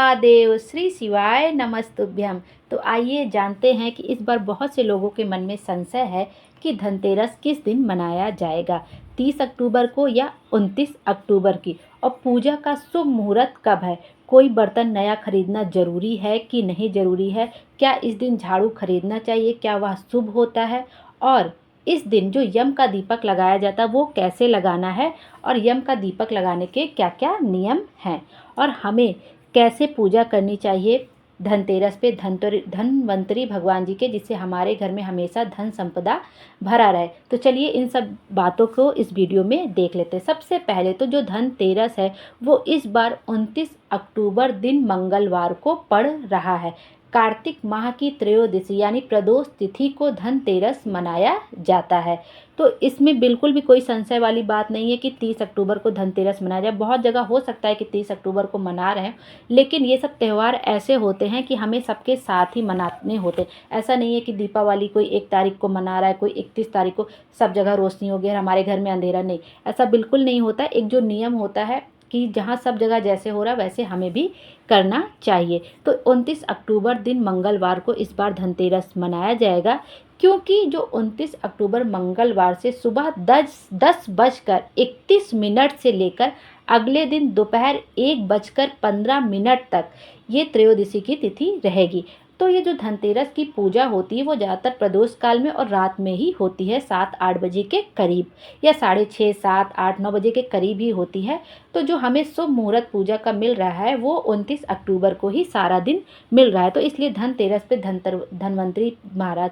महादेव, श्री शिवाय नमस्तुभ्यम। तो आइए जानते हैं कि इस बार बहुत से लोगों के मन में संशय है कि धनतेरस किस दिन मनाया जाएगा, 30 अक्टूबर को या 29 अक्टूबर की, और पूजा का शुभ मुहूर्त कब है। कोई बर्तन नया खरीदना जरूरी है कि नहीं जरूरी है, क्या इस दिन झाड़ू खरीदना चाहिए, क्या वह शुभ होता है, और इस दिन जो यम का दीपक लगाया जाता है वो कैसे लगाना है, और यम का दीपक लगाने के क्या क्या नियम हैं, और हमें कैसे पूजा करनी चाहिए धनतेरस पे धनवंतरी भगवान जी के, जिससे हमारे घर में हमेशा धन संपदा भरा रहे। तो चलिए इन सब बातों को इस वीडियो में देख लेते हैं। सबसे पहले तो जो धनतेरस है वो इस बार 29 अक्टूबर दिन मंगलवार को पड़ रहा है। कार्तिक माह की त्रयोदशी यानी प्रदोष तिथि को धनतेरस मनाया जाता है। तो इसमें बिल्कुल भी कोई संशय वाली बात नहीं है कि 30 अक्टूबर को धनतेरस मनाया जाए। बहुत जगह हो सकता है कि 30 अक्टूबर को मना रहे हैं, लेकिन ये सब त्यौहार ऐसे होते हैं कि हमें सबके साथ ही मनाने होते हैं। ऐसा नहीं है कि दीपावली कोई 1 तारीख को मना रहा है, कोई 31 तारीख को, सब जगह रोशनी हो गई और हमारे घर में अंधेरा नहीं। ऐसा बिल्कुल नहीं होता। एक जो नियम होता है कि जहाँ सब जगह जैसे हो रहा है वैसे हमें भी करना चाहिए। तो 29 अक्टूबर दिन मंगलवार को इस बार धनतेरस मनाया जाएगा, क्योंकि जो 29 अक्टूबर मंगलवार से सुबह 10:31 से लेकर अगले दिन दोपहर 1:15 तक ये त्रयोदशी की तिथि रहेगी। तो ये जो धनतेरस की पूजा होती है वो ज़्यादातर प्रदोष काल में और रात में ही होती है, 7-8 बजे के करीब, या 6:30, 7, 8, 9 बजे के करीब ही होती है। तो जो हमें शुभ मुहूर्त पूजा का मिल रहा है वो 29 अक्टूबर को ही सारा दिन मिल रहा है। तो इसलिए धनतेरस पे धनवंतरी महाराज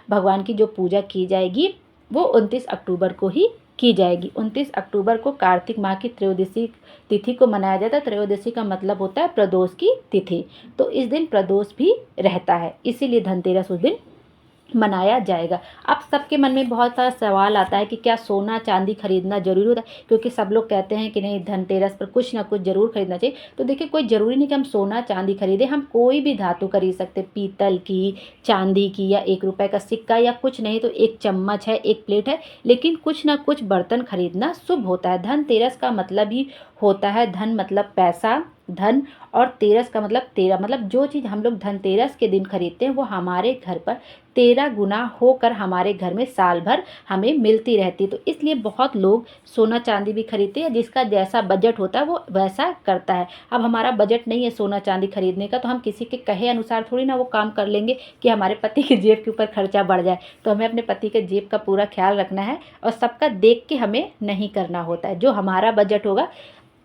भगवान की जो पूजा की जाएगी वो 29 अक्टूबर को ही की जाएगी। 29 अक्टूबर को कार्तिक माह की त्रयोदशी तिथि को मनाया जाता है। त्रयोदशी का मतलब होता है प्रदोष की तिथि, तो इस दिन प्रदोष भी रहता है, इसीलिए धनतेरस उस दिन मनाया जाएगा। अब सबके मन में बहुत सारा सवाल आता है कि क्या सोना चांदी खरीदना जरूरी होता है, क्योंकि सब लोग कहते हैं कि नहीं धनतेरस पर कुछ ना कुछ जरूर खरीदना चाहिए। तो देखिए, कोई ज़रूरी नहीं कि हम सोना चांदी खरीदें, हम कोई भी धातु खरीद सकते, पीतल की, चांदी की, या 1 रुपये का सिक्का, या कुछ नहीं तो एक चम्मच है, एक प्लेट है, लेकिन कुछ ना कुछ बर्तन खरीदना शुभ होता है। धनतेरस का मतलब ही होता है, धन मतलब पैसा, धन, और तेरस का मतलब 13, मतलब जो चीज़ हम लोग धनतेरस के दिन खरीदते हैं वो हमारे घर पर 13 गुना होकर हमारे घर में साल भर हमें मिलती रहती है। तो इसलिए बहुत लोग सोना चांदी भी खरीदते हैं, जिसका जैसा बजट होता है वो वैसा करता है। अब हमारा बजट नहीं है सोना चांदी खरीदने का, तो हम किसी के कहे अनुसार थोड़ी ना वो काम कर लेंगे कि हमारे पति की जेब के ऊपर खर्चा बढ़ जाए। तो हमें अपने पति के जेब का पूरा ख्याल रखना है, और सबका देख के हमें नहीं करना होता है। जो हमारा बजट होगा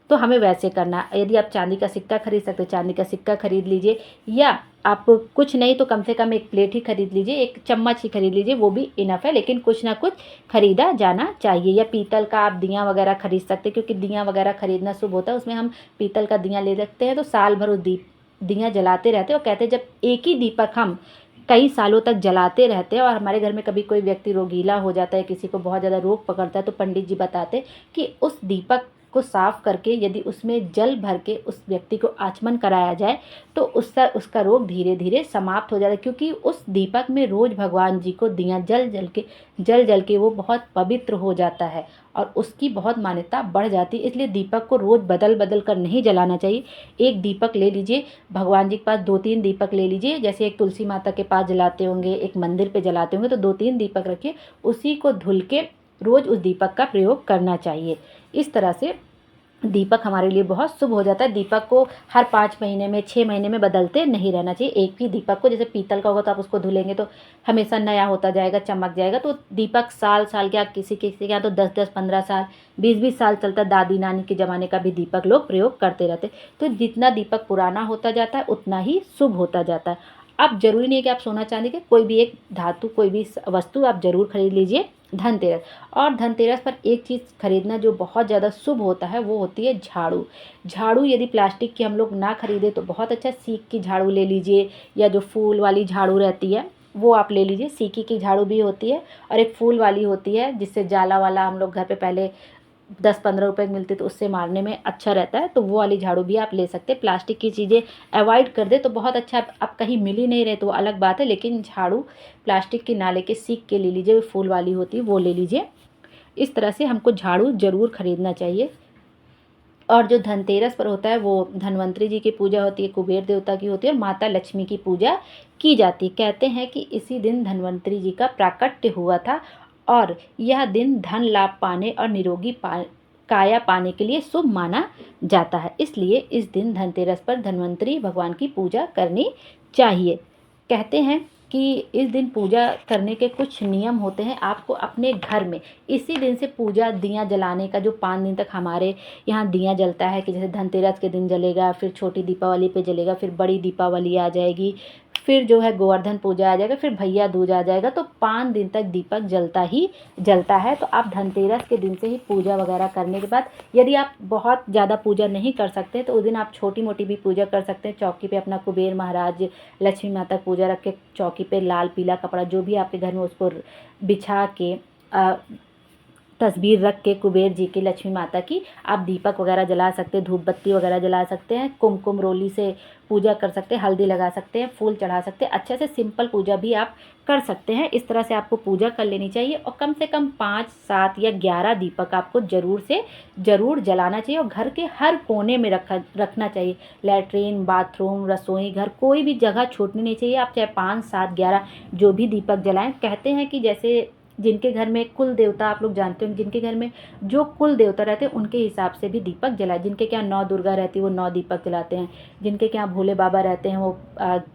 तो हमें वैसे करना। यदि आप चांदी का सिक्का खरीद सकते हो, चांदी का सिक्का खरीद लीजिए, या आप कुछ नहीं तो कम से कम एक प्लेट ही खरीद लीजिए, एक चम्मच ही खरीद लीजिए, वो भी इनफ है, लेकिन कुछ ना कुछ खरीदा जाना चाहिए। या पीतल का आप दिया वगैरह खरीद सकते हैं, क्योंकि दिया वगैरह खरीदना शुभ होता है। उसमें हम पीतल का दिया ले सकते हैं, तो साल भर उस दिया जलाते रहते हैं। और कहते हैं जब एक ही दीपक हम कई सालों तक जलाते रहते हैं, और हमारे घर में कभी कोई व्यक्ति रोगीला हो जाता है, किसी को बहुत ज़्यादा रोग पकड़ता है, तो पंडित जी बताते हैं कि उस दीपक को साफ करके यदि उसमें जल भर के उस व्यक्ति को आचमन कराया जाए तो उसका रोग धीरे धीरे समाप्त हो जाता है, क्योंकि उस दीपक में रोज भगवान जी को दिया जल जल के वो बहुत पवित्र हो जाता है और उसकी बहुत मान्यता बढ़ जाती है। इसलिए दीपक को रोज बदल बदल कर नहीं जलाना चाहिए। एक दीपक ले लीजिए, भगवान जी के पास 2-3 दीपक ले लीजिए, जैसे एक तुलसी माता के पास जलाते होंगे, एक मंदिर पे जलाते होंगे, तो 2-3 दीपक रखिए, उसी को धुल के रोज उस दीपक का प्रयोग करना चाहिए। इस तरह से दीपक हमारे लिए बहुत शुभ हो जाता है। दीपक को हर 5 महीने में, 6 महीने में बदलते नहीं रहना चाहिए। एक ही दीपक को, जैसे पीतल का होगा तो आप उसको धुलेंगे तो हमेशा नया होता जाएगा, चमक जाएगा। तो दीपक साल साल के, किसी के यहाँ तो 10-10, 15 साल, 20-20 साल चलता है। दादी नानी के ज़माने का भी दीपक लोग प्रयोग करते रहते। तो जितना दीपक पुराना होता जाता है उतना ही शुभ होता जाता है। अब जरूरी नहीं है कि आप सोना चांदी के, कोई भी एक धातु, कोई भी वस्तु आप जरूर खरीद लीजिए धनतेरस। और धनतेरस पर एक चीज़ खरीदना जो बहुत ज़्यादा शुभ होता है वो होती है झाड़ू। झाड़ू यदि प्लास्टिक की हम लोग ना खरीदें तो बहुत अच्छा सीक की झाड़ू ले लीजिए, या जो फूल वाली झाड़ू रहती है वो आप ले लीजिए। सीकी की झाड़ू भी होती है और एक फूल वाली होती है, जिससे जाला वाला हम लोग घर पे पहले 10-15 रुपए की मिलती, तो उससे मारने में अच्छा रहता है। तो वो वाली झाड़ू भी आप ले सकते हैं। प्लास्टिक की चीज़ें अवॉइड कर दे तो बहुत अच्छा। अब कहीं मिल ही नहीं रहे तो वो अलग बात है, लेकिन झाड़ू प्लास्टिक की ना लेके सीक के ले लीजिए, फूल वाली होती है वो ले लीजिए। इस तरह से हमको झाड़ू ज़रूर खरीदना चाहिए। और जो धनतेरस पर होता है वो धन्वंतरी जी की पूजा होती है, कुबेर देवता की होती है और माता लक्ष्मी की पूजा की जाती है। कहते हैं कि इसी दिन धन्वंतरी जी का प्राकट्य हुआ था और यह दिन धन लाभ पाने और निरोगी काया पाने के लिए शुभ माना जाता है। इसलिए इस दिन धनतेरस पर धन्वंतरी भगवान की पूजा करनी चाहिए। कहते हैं कि इस दिन पूजा करने के कुछ नियम होते हैं। आपको अपने घर में इसी दिन से पूजा दिया जलाने का, जो 5 दिन तक हमारे यहाँ दिया जलता है कि जैसे धनतेरस के दिन जलेगा, फिर छोटी दीपावली पे जलेगा, फिर बड़ी दीपावली आ जाएगी, फिर जो है गोवर्धन पूजा आ जाएगा, फिर भैया दूज आ जाएगा, तो 5 दिन तक दीपक जलता ही जलता है। तो आप धनतेरस के दिन से ही पूजा वगैरह करने के बाद, यदि आप बहुत ज़्यादा पूजा नहीं कर सकते तो उस दिन आप छोटी मोटी भी पूजा कर सकते हैं। चौकी पे अपना कुबेर महाराज, लक्ष्मी माता पूजा रख के चौकी पे लाल पीला कपड़ा जो भी आपके घर में उसको बिछा के तस्वीर रख के कुबेर जी की, लक्ष्मी माता की, आप दीपक वगैरह जला सकते हैं, धूप बत्ती वगैरह जला सकते हैं, कुमकुम रोली से पूजा कर सकते हैं, हल्दी लगा सकते हैं, फूल चढ़ा सकते हैं। अच्छे से सिंपल पूजा भी आप कर सकते हैं। इस तरह से आपको पूजा कर लेनी चाहिए और कम से कम 5, 7 या 11 दीपक आपको ज़रूर जलाना चाहिए और घर के हर कोने में रखना चाहिए। लैट्रीन, बाथरूम, रसोई घर, कोई भी जगह छूटनी नहीं चाहिए। आप चाहे 5, 7, 11 जो भी दीपक जलाएं। कहते हैं कि जैसे जिनके घर में कुल देवता, आप लोग जानते हो, जिनके घर में जो कुल देवता रहते हैं उनके हिसाब से भी दीपक जलाए। जिनके क्या 9 दुर्गा रहती है वो 9 दीपक जलाते हैं, जिनके क्या भोले बाबा रहते हैं वो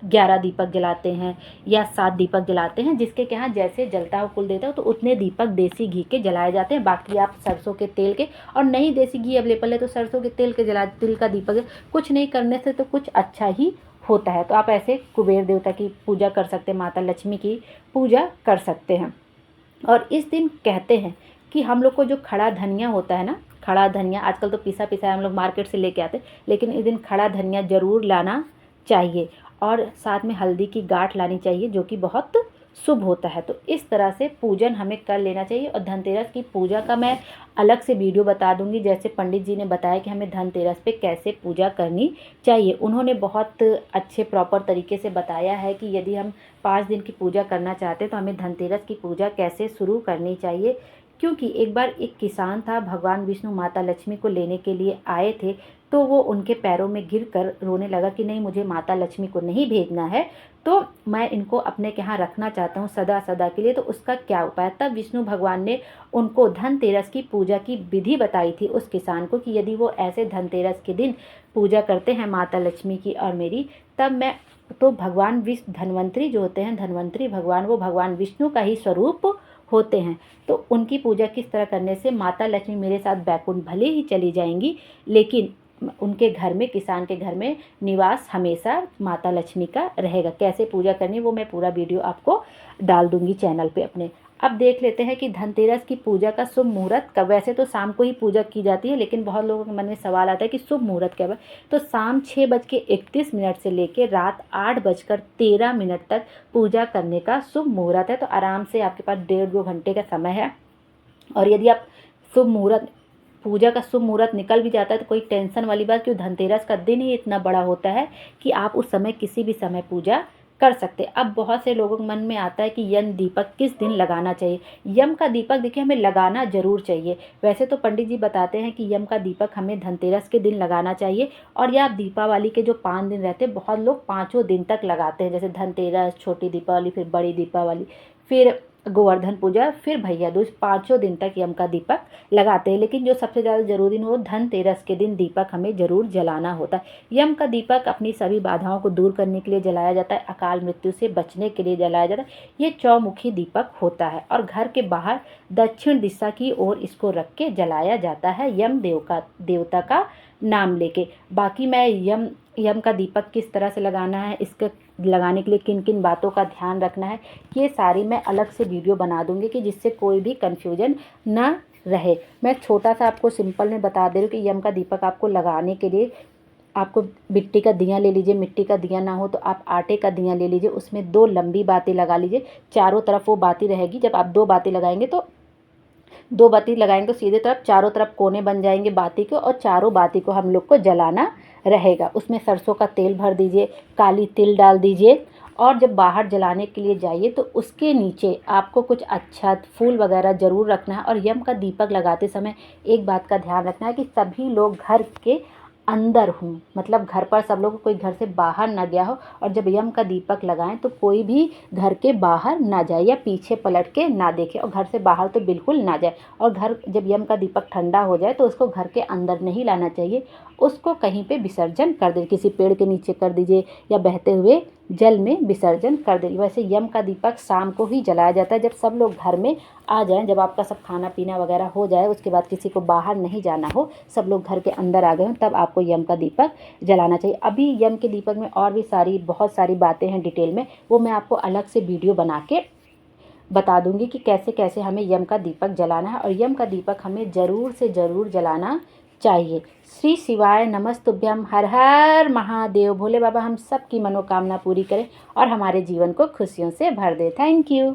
11 दीपक जलाते हैं या 7 दीपक जलाते हैं। जिसके क्या जैसे जलता हो कुल देवता हो तो उतने दीपक देसी घी के जलाए जाते हैं। बाकी आप सरसों के तेल के, और नहीं देसी घी अवेलेबल है तो सरसों के तेल के तिल का दीपक। कुछ नहीं करने से तो कुछ अच्छा ही होता है। तो आप ऐसे कुबेर देवता की पूजा कर सकते हैं, माता लक्ष्मी की पूजा कर सकते हैं। और इस दिन कहते हैं कि हम लोग को जो खड़ा धनिया होता है ना, खड़ा धनिया आजकल तो पिसा पिसा हम लोग मार्केट से लेके आते हैं, लेकिन इस दिन खड़ा धनिया ज़रूर लाना चाहिए और साथ में हल्दी की गांठ लानी चाहिए जो कि बहुत शुभ होता है। तो इस तरह से पूजन हमें कर लेना चाहिए। और धनतेरस की पूजा का मैं अलग से वीडियो बता दूंगी, जैसे पंडित जी ने बताया कि हमें धनतेरस पे कैसे पूजा करनी चाहिए। उन्होंने बहुत अच्छे प्रॉपर तरीके से बताया है कि यदि हम 5 दिन की पूजा करना चाहते हैं तो हमें धनतेरस की पूजा कैसे शुरू करनी चाहिए। क्योंकि एक बार एक किसान था, भगवान विष्णु माता लक्ष्मी को लेने के लिए आए थे, तो वो उनके पैरों में गिरकर रोने लगा कि नहीं, मुझे माता लक्ष्मी को नहीं भेजना है, तो मैं इनको अपने के यहाँ रखना चाहता हूँ सदा सदा के लिए। तो उसका क्या उपाय? तब विष्णु भगवान ने उनको धनतेरस की पूजा की विधि बताई थी उस किसान को कि यदि वो ऐसे धनतेरस के दिन पूजा करते हैं माता लक्ष्मी की और मेरी, तब मैं तो भगवान धन्वंतरी जो होते हैं, धन्वंतरी भगवान, वो भगवान विष्णु का ही स्वरूप होते हैं। तो उनकी पूजा किस तरह करने से माता लक्ष्मी मेरे साथ बैकुंठ भले ही चली जाएंगी, लेकिन उनके घर में, किसान के घर में निवास हमेशा माता लक्ष्मी का रहेगा। कैसे पूजा करनी वो मैं पूरा वीडियो आपको डाल दूंगी चैनल पे अपने। अब देख लेते हैं कि धनतेरस की पूजा का शुभ मुहूर्त कब। वैसे तो शाम को ही पूजा की जाती है, लेकिन बहुत लोगों के मन में सवाल आता है कि शुभ मुहूर्त कब है। तो शाम 6:31 से लेकर रात 8:13 तक पूजा करने का शुभ मुहूर्त है। तो आराम से आपके पास 1.5-2 घंटे का समय है। और यदि आप पूजा का शुभ मुहूर्त निकल भी जाता है तो कोई टेंशन वाली बात, क्यों धनतेरस का दिन ही इतना बड़ा होता है कि आप उस समय किसी भी समय पूजा कर सकते। अब बहुत से लोगों के मन में आता है कि यम दीपक किस दिन लगाना चाहिए। यम का दीपक देखिए हमें लगाना जरूर चाहिए। वैसे तो पंडित जी बताते हैं कि यम का दीपक हमें धनतेरस के दिन लगाना चाहिए। और या दीपावली के जो 5 दिन रहते हैं, बहुत लोग 5 दिन तक लगाते हैं, जैसे धनतेरस, छोटी दीपावली, फिर बड़ी दीपावली, फिर गोवर्धन पूजा, फिर भैया दूज, 5 दिन तक यम का दीपक लगाते हैं। लेकिन जो सबसे ज़्यादा जरूरी हो, धनतेरस के दिन दीपक हमें जरूर जलाना होता है। यम का दीपक अपनी सभी बाधाओं को दूर करने के लिए जलाया जाता है, अकाल मृत्यु से बचने के लिए जलाया जाता है। ये चौमुखी दीपक होता है और घर के बाहर दक्षिण दिशा की ओर इसको रख के जलाया जाता है, यम देवता का नाम लेके। बाकी मैं यम का दीपक किस तरह से लगाना है, इसके लगाने के लिए किन किन बातों का ध्यान रखना है, ये सारी मैं अलग से वीडियो बना दूंगी कि जिससे कोई भी कन्फ्यूजन ना रहे। मैं छोटा सा आपको सिंपल में बता दे रही हूँ कि यम का दीपक आपको लगाने के लिए आपको मिट्टी का दिया ले लीजिए। मिट्टी का दिया ना हो तो आप आटे का दिया ले लीजिए, उसमें 2 लंबी बातें लगा लीजिए, चारों तरफ वो बाती रहेगी। जब आप 2 बातें लगाएंगे तो 2 बाती लगाएंगे तो सीधे तरफ चारों तरफ कोने बन जाएंगे बाती के, और चारों बाती को हम लोग को जलाना रहेगा। उसमें सरसों का तेल भर दीजिए, काली तिल डाल दीजिए और जब बाहर जलाने के लिए जाइए तो उसके नीचे आपको कुछ अच्छा फूल वगैरह ज़रूर रखना है। और यम का दीपक लगाते समय एक बात का ध्यान रखना है कि सभी लोग घर के अंदर हों, मतलब घर पर सब लोग, कोई घर से बाहर ना गया हो। और जब यम का दीपक लगाएं तो कोई भी घर के बाहर ना जाए या पीछे पलट के ना देखे, और घर से बाहर तो बिल्कुल ना जाए। और घर जब यम का दीपक ठंडा हो जाए तो उसको घर के अंदर नहीं लाना चाहिए, उसको कहीं पे विसर्जन कर दे, किसी पेड़ के नीचे कर दीजिए या बहते हुए जल में विसर्जन कर दीजिए। वैसे यम का दीपक शाम को ही जलाया जाता है, जब सब लोग घर में आ जाएं, जब आपका सब खाना पीना वगैरह हो जाए, उसके बाद किसी को बाहर नहीं जाना हो, सब लोग घर के अंदर आ गए हों, तब आपको यम का दीपक जलाना चाहिए। अभी यम के दीपक में और भी बहुत सारी बातें हैं डिटेल में, वो मैं आपको अलग से वीडियो बना के बता दूंगी कि कैसे कैसे हमें यम का दीपक जलाना है। और यम का दीपक हमें ज़रूर से ज़रूर जलाना चाहिए। श्री शिवाय नमस्तुभ्यम। हर हर महादेव। भोले बाबा हम सब की मनोकामना पूरी करें और हमारे जीवन को खुशियों से भर दे। Thank you.